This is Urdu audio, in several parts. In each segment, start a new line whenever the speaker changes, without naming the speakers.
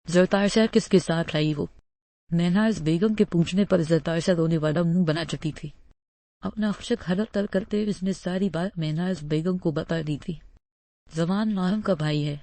زرتاشا کس کے ساتھ آئی وہ؟ مہناز بیگم کے پوچھنے پر زرتاشا رونے والا منہ بنا چکی تھی۔ اپنا خشک حلق تر کرتے اس نے ساری بات مہناز بیگم کو بتا دی تھی۔ زمان ماہم کا بھائی ہے؟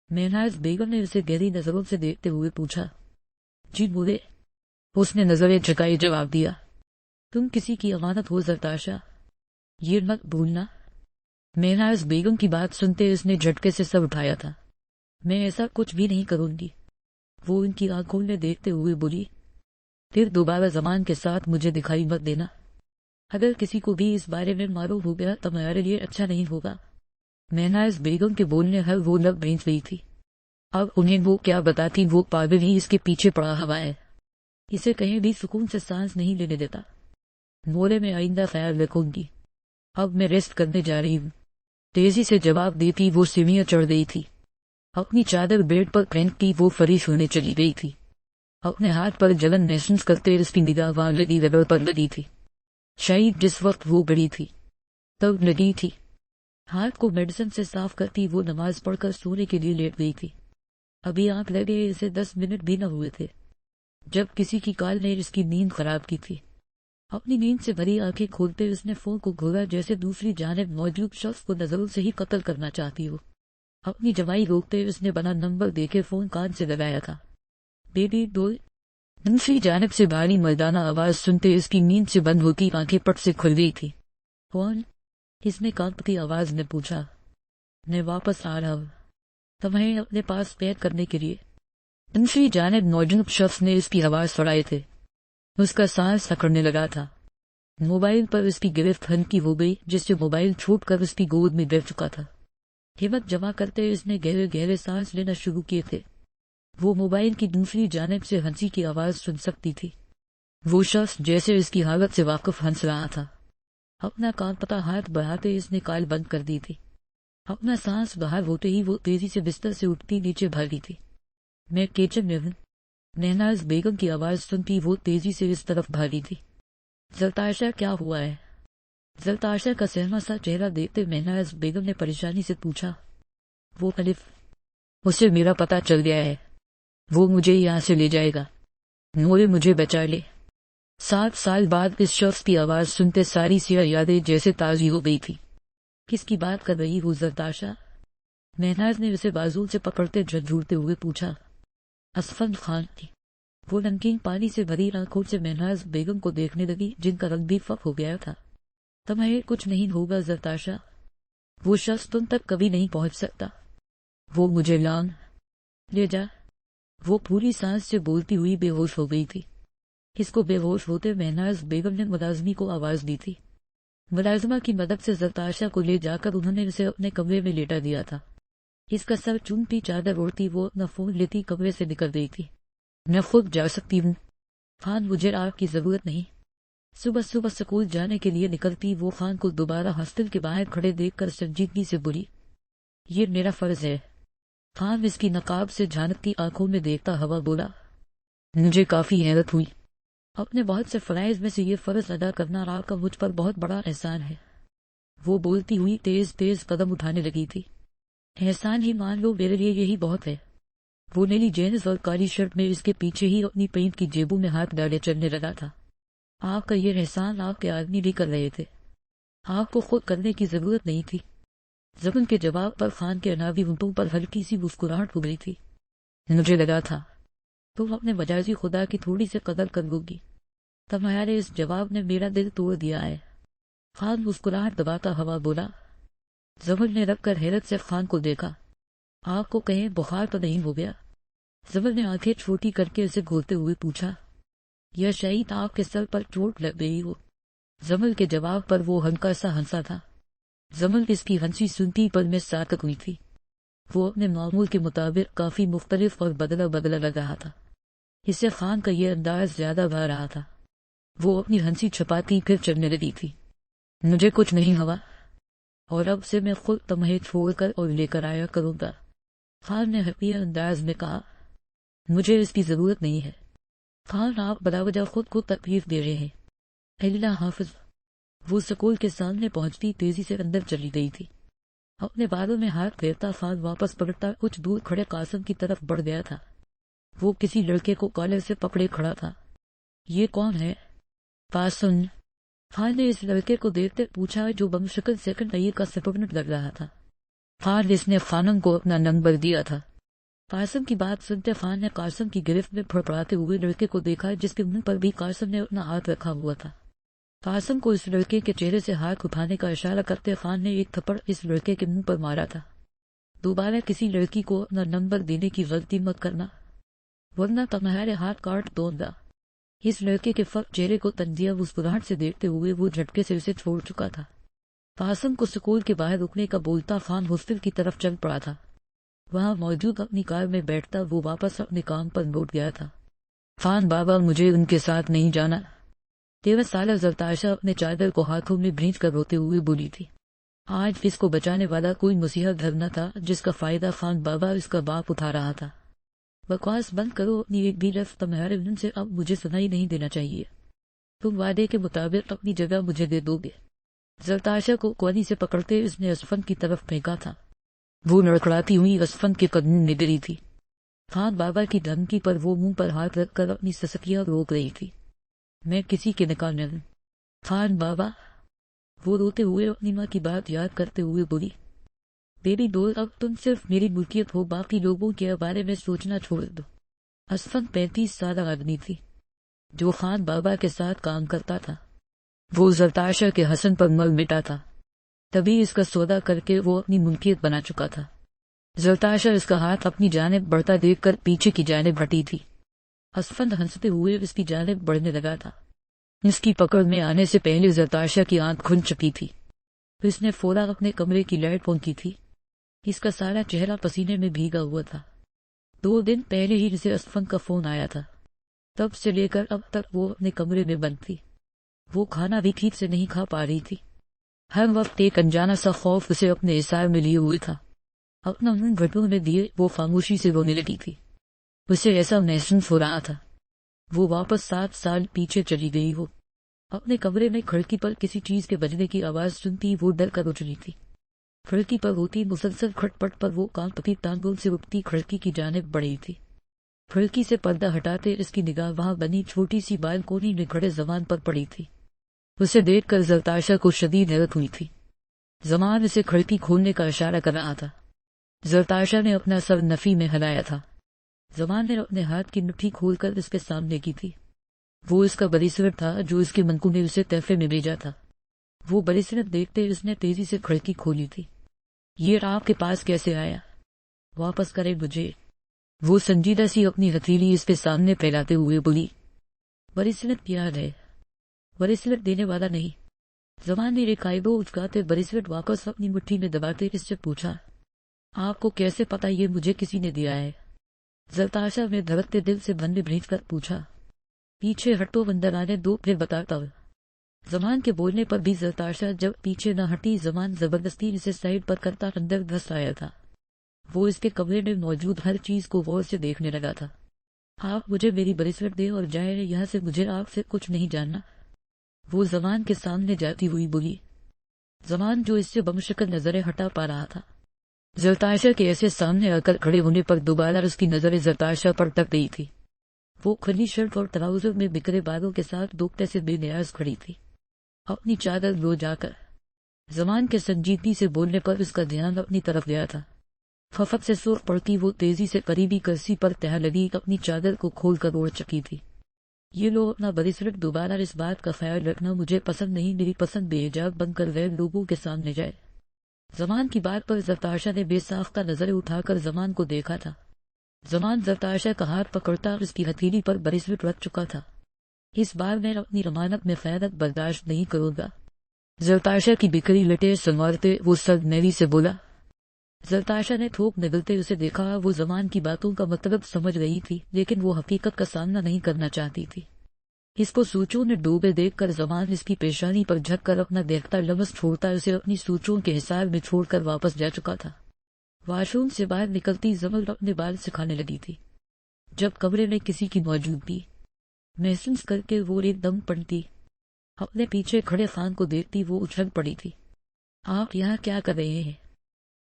مہناز بیگم نے اسے گہری نظروں سے دیکھتے ہوئے پوچھا۔ جی بولے، اس نے نظریں جھکائے جواب دیا۔ تم کسی کی امانت ہو زرتاشا، یہ مت بھولنا۔ مہناز بیگم کی بات سنتے اس نے جھٹکے سے سر اٹھایا تھا۔ میں ایسا کچھ بھی نہیں کروں گی، وہ ان کی آنکھوں میں دیکھتے ہوئے بولی۔ پھر دوبارہ زمان کے ساتھ مجھے دکھائی مت دینا، اگر کسی کو بھی اس بارے میں معلوم ہو گیا تو میرے لیے اچھا نہیں ہوگا۔ مہناز بیگم کے بولنے ہر وہ لب بھینچ گئی تھی۔ اب انہیں وہ کیا بتاتی، وہ پاگل ہی اس کے پیچھے پڑا ہوا ہے، اسے کہیں بھی سکون سے سانس نہیں لینے دیتا۔ مولے میں آئندہ خیال رکھوں گی، اب میں ریسٹ کرنے جا رہی ہوں، تیزی سے جواب دیتی وہ سیڑھیاں چڑھ گئی تھی۔ اپنی چادر بیڈ پر پھینک کی وہ فریش ہونے چلی گئی تھی۔ اپنے ہاتھ پر جلن محسوس کرتے اس کی نگاہ وہاں لگی ربڑ پر لگی تھی، شاید جس وقت وہ بڑی تھی تب لگی تھی۔ ہاتھ کو میڈیسن سے صاف کرتی وہ نماز پڑھ کر سونے کے لیے لیٹ گئی تھی۔ ابھی آنکھ لگے اسے 10 منٹ بھی نہ ہوئے تھے جب کسی کی کال نے اس کی نیند خراب کی تھی۔ اپنی نیند سے بھری آنکھیں کھولتے اس نے فون کو گھورا جیسے دوسری جانب موجود شخص کو نظروں سے ہی قتل کرنا چاہتی ہو۔ اپنی جوائی روکتے اس نے بنا نمبر دیکھے فون کان سے لگایا تھا۔ بیبی دو دوسری جانب سے بھاری مردانہ آواز سنتے اس کی نیند سے بند ہوتی آنکھیں پٹ سے کھل گئی تھی۔ کون؟ اس نے کانپتی آواز میں پوچھا۔ میں واپس آ رہا ہوں تمہیں اپنے پاس قید کرنے کے لیے۔ دوسری جانب نوجوان شخص نے اس کی آواز سڑائے تھے۔ اس کا سانس اکڑنے لگا تھا۔ موبائل پر اس کی گرفت ہلکی ہو گئی جس سے موبائل چھوٹ کر اس کی گود میں گر چکا تھا۔ ہمت جمع کرتے اس نے گہرے گہرے سانس لینا شروع کیے تھے۔ وہ موبائل کی دوسری جانب سے ہنسی کی آواز سن سکتی تھی۔ وہ شخص جیسے اس کی حالت سے واقف ہنس رہا تھا۔ اپنا کانپتا ہاتھ بڑھاتے اس نے کال بند کر دی تھی۔ اپنا سانس باہر ہوتے ہی وہ تیزی سے بستر سے اٹھتی نیچے بھاگی تھی۔ میں کچن میں ہوں، مہناز بیگم کی آواز سنتی وہ تیزی سے اس طرف بھاگی تھی۔ زرتاشا کیا ہوا ہے؟ زرتاشا کا سہما سا چہرہ دیکھتے مہناز بیگم نے پریشانی سے پوچھا۔ وہ الف، اسے میرا پتہ چل گیا ہے، وہ مجھے یہاں سے لے جائے گا، نورے مجھے بچا لے۔ 7 سال بعد اس شخص کی آواز سنتے ساری سیاہ یادیں جیسے تازی ہو گئی تھی۔ کس کی بات کر رہی ہو زرتاشا؟ مہناز نے اسے بازو سے پکڑتے جھنجھوڑتے ہوئے پوچھا۔ اسفند خان کی۔ وہ نمکین پانی سے بھری آنکھوں سے مہناز بیگم کو دیکھنے لگی جن کا رنگ بھی فق ہو گیا تھا۔ تمہیں کچھ نہیں ہوگا زرتاشا، وہ شخص تم تک کبھی نہیں پہنچ سکتا، وہ مجھے لان لے جا۔ وہ پوری سانس سے بولتی ہوئی بے ہوش ہو گئی تھی۔ اس کو بے ہوش ہوتے مہناز بیگم نے ملازمی کو آواز دی تھی۔ ملازمہ کی مدد سے زرتاشا کو لے جا کر انہوں نے اسے اپنے کمرے میں لیٹا دیا تھا۔ اس کا سر چومتی چادر اوڑھتی وہ اپنا فون لیتی کمرے سے نکل گئی تھی۔ میں خود جا سکتی ہوں خان، مجھے آپ کی ضرورت نہیں۔ صبح صبح سکول جانے کے لیے نکلتی وہ خان کو دوبارہ ہاسٹل کے باہر کھڑے دیکھ کر سنجیدگی سے بولی، یہ میرا فرض ہے۔ خان اس کی نقاب سے جھانکتی آنکھوں میں دیکھتا ہوا بولا۔ مجھے کافی حیرت ہوئی، اپنے بہت سے فرائض میں سے یہ فرض ادا کرنا آپ کا مجھ پر بہت بڑا احسان ہے۔ وہ بولتی ہوئی تیز تیز قدم اٹھانے لگی تھی۔ احسان ہی مان لو، میرے لیے یہی بہت ہے۔ وہ نیلی جینس اور کالی شرٹ میں اس کے پیچھے ہی اپنی پینٹ کی جیبوں میں ہاتھ ڈالے چلنے لگا تھا۔ آپ کا یہ احسان آپ کے آدمی بھی کر رہے تھے، آپ کو خود کرنے کی ضرورت نہیں تھی۔ زبان کے جواب پر خان کے انابی ہونٹوں پر ہلکی سی مسکراہٹ ہو گئی تھی۔ مجھے لگا تھا تم اپنے مجازی خدا کی تھوڑی سی قدر کر لو گی، تمہارے اس جواب نے میرا دل توڑ دیا ہے۔ خان مسکراہٹ دباتا ہوا بولا۔ زبان نے رکھ کر حیرت سے خان کو دیکھا۔ آپ کو کہیں بخار تو نہیں ہو گیا؟ زبان نے آنکھیں چھوٹی کر کے اسے گھورتے ہوئے پوچھا۔ یا شاید آپ کے سر پر چوٹ لگ گئی ہو؟ زبان کے جواب پر وہ ہلکا سا ہنسا تھا۔ زبان اس کی ہنسی سنتی پر میں ساکت ہوئی تھی۔ وہ اپنے معمول کے مطابق کافی مختلف اور بدلا بدلا لگ رہا تھا۔ اسے خان کا یہ انداز زیادہ بھا رہا تھا۔ وہ اپنی ہنسی چھپاتی پھر چلنے لگی تھی۔ مجھے کچھ نہیں ہوا، اور اب سے میں خود تمہیں چھوڑ کر اور لے کر آیا کروں گا، خان نے حقیر انداز میں کہا۔ مجھے اس کی ضرورت نہیں ہے خان، آپ بلا وجہ خود کو تکلیف دے رہے ہیں۔ اللہ حافظ۔ وہ سکول کے سامنے پہنچتی تیزی سے اندر چلی گئی تھی۔ اپنے بالوں میں ہاتھ پھیرتا خان واپس پلٹتا کچھ دور کھڑے قاسم کی طرف بڑھ گیا تھا۔ وہ کسی لڑکے کو کالر سے پکڑے کھڑا تھا۔ یہ کون ہے؟ فاسن۔ خان نے اس لڑکے کو دیکھتے پوچھا جو بمشکل سیکنڈ ایئر کا سپرڈنٹ لگ رہا تھا۔ خان اس نے خانم کو اپنا نمبر دیا تھا۔ قاسم کی بات سنتے خان نے قاسم کی گرفت میں پھڑپڑاتے ہوئے لڑکے کو دیکھا جس کے منہ پر بھی قاسم نے اپنا ہاتھ رکھا ہوا تھا۔ قاسم کو اس لڑکے کے چہرے سے ہاتھ اٹھانے کا اشارہ کرتے خان نے ایک تھپڑ اس لڑکے کے منہ پر مارا تھا۔ دوبارہ کسی لڑکی کو اپنا نمبر دینے کی غلطی مت کرنا ورنہ تمہارے ہاتھ کاٹ دوں گا۔ اس لڑکے کے فق چہرے کو تنزیہ مسکراہٹ سے دیکھتے ہوئے وہ جھٹکے سے اسے چھوڑ چکا تھا۔ قاسم کو سکول کے باہر رکنے کا بولتا خان ہاسٹل کی طرف چل پڑا تھا۔ وہاں موجود اپنی کار میں بیٹھتا وہ واپس اپنے کام پر لوٹ گیا تھا۔ خان بابا مجھے ان کے ساتھ نہیں جانا۔ 13 سالہ زرتاشا اپنے چادر کو ہاتھوں میں بھینچ کر روتے ہوئے بولی تھی۔ آج اس کو بچانے والا کوئی مسیحا دھرم نہ تھا جس کا فائدہ خان بابا اس کا باپ اٹھا رہا تھا۔ بکواس بند کرو، اپنی ایک بھی لفظ تمہارے منہ سے اب مجھے سنائی نہیں دینا چاہیے۔ تم وعدے کے مطابق اپنی جگہ مجھے دے دو گے۔ زرتاشا کو کوانی سے پکڑتے اس نے اسفن کی طرف پھینکا تھا۔ وہ لڑکھڑاتی ہوئی اسفن کے قدموں میں گری تھی۔ خان بابا کی دھمکی پر وہ منہ پر ہاتھ رکھ کر اپنی سسکیاں روک رہی تھی۔ میں کسی کے نکاح نہ ہوں خان بابا، وہ روتے ہوئے اپنی ماں کی بات یاد کرتے ہوئے بولی۔ بیبی دول، اب تم صرف میری ملکیت ہو، باقی لوگوں کے بارے میں سوچنا چھوڑ دو۔ اسفن 35 سالہ آدمی تھی جو خان بابا کے ساتھ کام کرتا تھا۔ وہ زرتاشا کے حسن پر مر مٹا تھا، تبھی اس کا سودا کر کے وہ اپنی ملکیت بنا چکا تھا۔ زرتاشا اس کا ہاتھ اپنی جانب بڑھتا دیکھ کر پیچھے کی جانب ہٹی تھی۔ اسفن ہنستے ہوئے اس کی جانب بڑھنے لگا تھا۔ اس کی پکڑ میں آنے سے پہلے زرتاشا کی آنکھ کھل چکی تھی۔ اس نے فوراً اپنے کمرے کی لائٹ بند کی تھی۔ اس کا سارا چہرہ پسینے میں بھیگا ہوا تھا۔ 2 دن پہلے ہی اسے اسفن کا فون آیا تھا، تب سے لے کر اب تک وہ اپنے کمرے میں بند تھی۔ وہ کھانا بھی ٹھیک سے نہیں کھا پا رہی تھی۔ ہر وقت ایک انجانا سا خوف اسے اپنے احسار میں لیے ہوئے تھا۔ اپنا منہ گھٹوں میں دیے وہ خاموشی سے رونے لگی تھی۔ اسے ایسا محسوس ہو رہا تھا وہ واپس 7 سال پیچھے چلی گئی ہو۔ اپنے کمرے میں کھڑکی پر کسی چیز کے بجنے کی آواز سنتی وہ ڈر کر اٹھ رہی تھی۔ کھڑکی پر ہوتی مسلسل کھٹ پٹ پر وہ کانپتی ٹانگوں سے اٹھتی کھڑکی کی جانب بڑھی تھی۔ کھڑکی سے پردہ ہٹاتے اس کی نگاہ وہاں بنی چھوٹی سی بالکونی میں کھڑے زمان پر پڑی تھی۔ اسے دیکھ کر زرتاشا کو شدید حیرت ہوئی تھی۔ زمان اسے کھڑکی کھولنے کا اشارہ کر رہا تھا۔ زرتاشا نے اپنا سر نفی میں ہلایا تھا۔ زمان نے اپنے ہاتھ کی مٹھی کھول کر اس کے سامنے کی تھی۔ وہ اس کا بریسلٹ تھا جو اس کے منکو نے اسے تحفے میں بھیجا تھا۔ وہ بریسلٹ دیکھتے اس نے تیزی سے کھڑکی کھولی تھی۔ یہ آپ کے پاس کیسے آیا؟ واپس کرے مجھے۔ وہ سنجیدہ سی اپنی ہتھیلی اس کے سامنے پھیلاتے ہوئے بولی۔ بریسلٹ یاد ہے، بریسلٹ دینے والا نہیں۔ زمان نے ایک آئیبرو اچکاتے بریسلٹ واپس اپنی مٹھی میں دباتے اس سے پوچھا، آپ کو کیسے پتا یہ مجھے کسی نے دیا ہے؟ زرتاشا میں دھڑکتے دل سے بندے بھیج کر پوچھا۔ پیچھے ہٹو بندر آنے دو پھر بتاتا ہوں۔ زمان کے بولنے پر بھی زرتاشا جب پیچھے نہ ہٹی زمان زبردستی اسے سائڈ پر کرتا اندر دھس آیا تھا۔ وہ اس کے کمرے میں موجود ہر چیز کو غور سے دیکھنے لگا تھا۔ آپ مجھے میری بریسلٹ دیں اور جائیں یہاں سے، مجھے آپ سے کچھ نہیں جاننا۔ وہ زمان کے سامنے جاتی ہوئی بولی۔ زمان جو اس سے بمشکل نظریں ہٹا پا رہا تھا۔ زرتاشا کے ایسے سامنے آ کر کھڑے ہونے پر دوبارہ اس کی نظریں زرتاشا پر ٹک گئی تھی۔ وہ کھلی شرٹ اور ٹراؤزر میں بکھرے بالوں کے ساتھ دوپٹے سے بے نیاز کھڑی تھی، اپنی چادر لو جا کر۔ زمان کے سنجیدگی سے بولنے پر اس کا دھیان اپنی طرف گیا تھا۔ ففت سے سرخ پڑتی وہ تیزی سے قریبی کرسی پر تہ لگی اپنی چادر کو کھول کر اوڑھ چکی تھی۔ یہ لو اپنا بریسلٹ، دوبارہ اس بات کا خیال رکھنا مجھے پسند نہیں، میری پسند بے حجاب بن کر غیر لوگوں کے سامنے جائے۔ زمان کی بات پر زرتاشا نے بے ساختہ نظریں اٹھا کر زمان کو دیکھا تھا۔ زمان زرتاشا کا ہاتھ پکڑتا اس کی ہتھیلی پر بریسلٹ رکھ چکا تھا۔ اس بار میں اپنی ضمانت میں خیانت برداشت نہیں کروں گا۔ زرتاشا کی بکھری لٹیں سنوارتے وہ سر نیلی سے بولا۔ زرتاشا نے تھوک نگلتے اسے دیکھا۔ وہ زمان کی باتوں کا مطلب سمجھ رہی تھی لیکن وہ حقیقت کا سامنا نہیں کرنا چاہتی تھی۔ اس کو سوچوں میں ڈوبے دیکھ کر زمان اس کی پیشانی پر جھک کر اپنا دیکھتا لمس چھوڑتا اسے اپنی سوچوں کے حساب میں چھوڑ کر واپس جا چکا تھا۔ واش روم سے باہر نکلتی زمل اپنے بال سکھانے لگی تھی جب کمرے میں کسی کی موجودگی محسوس کر کے وہ ایک دم پڑتی۔ اپنے پیچھے کھڑے خان کو دیکھتی وہ اچھل پڑی تھی۔ آپ یہاں کیا کر رہے ہیں؟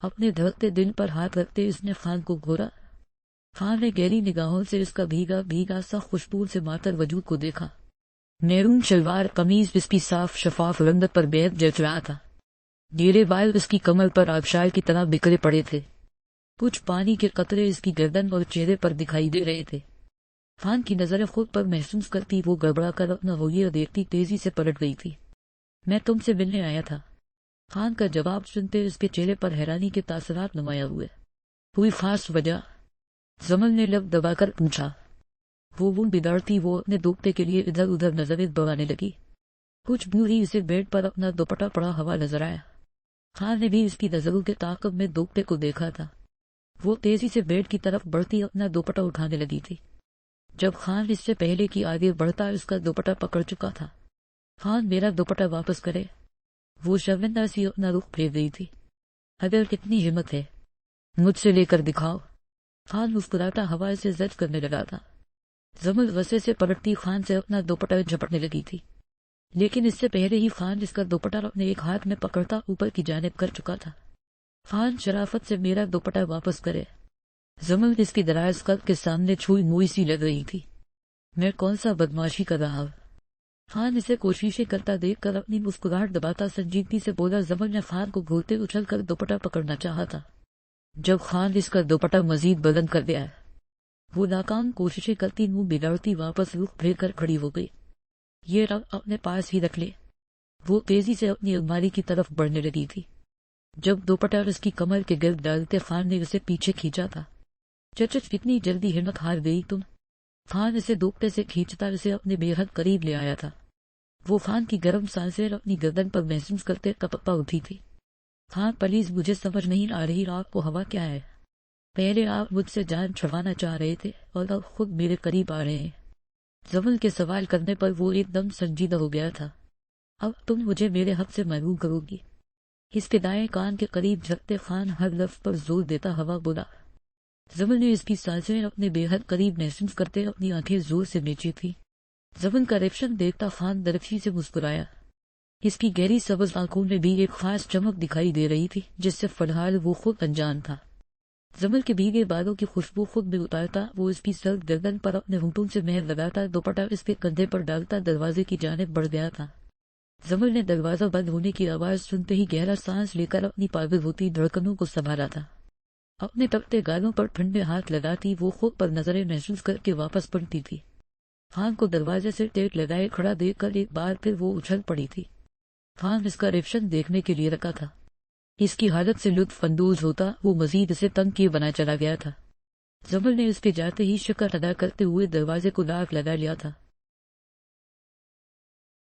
اپنے دھڑکتے دل پر ہاتھ رکھتے اس نے خان کو گھورا۔ خان نے گہری نگاہوں سے اس کا بھیگا بھیگا سا خوشبو سے ماتر وجود کو دیکھا۔ میرون شلوار قمیض اس کی صاف شفاف رنگت پر بے حد جچ رہا تھا۔ گیرے بال اس کی کمر پر آبشار کی طرح بکھرے پڑے تھے۔ کچھ پانی کے قطرے اس کی گردن اور چہرے پر دکھائی دے رہے تھے۔ خان کی نظریں خود پر محسوس کرتی وہ گڑبڑا کر اپنا ہولیہ دیکھتی تیزی سے پلٹ گئی تھی۔ میں تم سے ملنے آیا تھا۔ خان کا جواب سنتے اس کے چہرے پر حیرانی کے تاثرات نمایاں ہوئے۔ کوئی خاص وجہ؟ زمل نے لب دبا کر پوچھا۔ وہ بگڑتی وہ اپنے دوپٹے کے لیے ادھر ادھر نظریں دوڑانے لگی۔ کچھ دور ہی اسے بیڈ پر اپنا دوپٹہ پڑا ہوا نظر آیا۔ خان نے بھی اس کی نظروں کے تعاقب میں دوپٹے کو دیکھا تھا۔ وہ تیزی سے بیڈ کی طرف بڑھتی اپنا دوپٹہ اٹھانے لگی تھی۔ جب خان اس سے پہلے کی آگے بڑھتا اس کا دوپٹہ پکڑ چکا تھا۔ خان میرا دوپٹہ واپس کرے۔ وہ شرمندہ سی اپنا رخ پھیر رہی تھی۔ اگر کتنی ہمت ہے مجھ سے لے کر دکھاؤ۔ خان مسکراتا ہوا سے زد کرنے لگا تھا۔ زمل غصے سے پلٹتی خان سے اپنا دوپٹہ جھپٹنے لگی تھی، لیکن اس سے پہلے ہی خان اس کا دوپٹہ اپنے ایک ہاتھ میں پکڑتا اوپر کی جانب کر چکا تھا۔ خان شرافت سے میرا دوپٹہ واپس کرے۔ زمل اس کی دراز قد کے سامنے چھوئی موئی سی لگ رہی تھی۔ میں کون سا بدماشی کر رہا ہوں؟ خان اسے کوششیں کرتا دیکھ کر اپنی مسکراہٹ دباتا سنجیدگی سے بولا۔ زمل نے خان کو گھورتے اچھل کر دوپٹہ پکڑنا چاہا تھا، جب خان اس کا دوپٹہ مزید بلند کر دیا۔ وہ ناکام کوششیں کرتی منہ بگڑتی واپس رخ پھیر کر کھڑی ہو گئی۔ یہ رگ اپنے پاس ہی رکھ لے۔ وہ تیزی سے اپنی الماری کی طرف بڑھنے لگی تھی۔ جب دوپٹہ اس کی کمر کے گرد ڈالتے خان نے اسے پیچھے کھینچا تھا۔ چچچ کتنی جلدی ہمت ہار گئی تم۔ خان اسے دوپٹے سے کھینچتا اسے اپنے بے حد قریب لے آیا تھا۔ وہ خان کی گرم سانسیں اپنی گردن پر محسوس کرتے کپکپا اٹھی تھی۔ خان پلیز مجھے سمجھ نہیں آ رہی آپ کو ہوا کیا ہے؟ پہلے آپ مجھ سے جان چھڑوانا چاہ رہے تھے اور اب خود میرے قریب آ رہے ہیں۔ زمل کے سوال کرنے پر وہ ایک دم سنجیدہ ہو گیا تھا۔ اب تم مجھے میرے حق سے محروم کرو گی؟ اس کے دائیں کان کے قریب جھکتے خان ہر لفظ پر زور دیتا ہوا بولا۔ زمل نے اس کی سانسیں اپنے بے حد قریب محسوس کرتے اپنی آنکھیں زور سے میچی تھی۔ زمل کا ریئیکشن دیکھتا خان درخشی سے مسکرایا۔ اس کی گہری سبز آنکھوں میں بھی ایک خاص چمک دکھائی دے رہی تھی جس سے فی الحال وہ خود انجان تھا۔ زمل کے بھیگے بالوں کی خوشبو خود میں اتارتا وہ اس کی سرد گردن پر اپنے ہونٹوں سے مہر لگاتا دوپٹہ اس کے کندھے پر ڈالتا دروازے کی جانب بڑھ گیا تھا۔ زمل نے دروازہ بند ہونے کی آواز سنتے ہی گہرا سانس لے کر اپنی پاگل ہوتی دھڑکنوں کو سنبھالا تھا۔ اپنے تپتے گالوں پر ٹھنڈے ہاتھ لگاتی وہ خود پر نظریں محسوس کر کے واپس پلٹی تھی۔ خان کو دروازے سے ٹیک لگائے کھڑا دیکھ کر ایک بار پھر وہ اچھل پڑی تھی۔ خان اس کا ریئیکشن دیکھنے کے لیے رکا تھا۔ اس کی حالت سے لطف اندوز ہوتا وہ مزید اسے تنگ کیے بنا چلا گیا تھا۔ زمل نے اس کے جاتے ہی شکر ادا کرتے ہوئے دروازے کو لاک لگا لیا تھا۔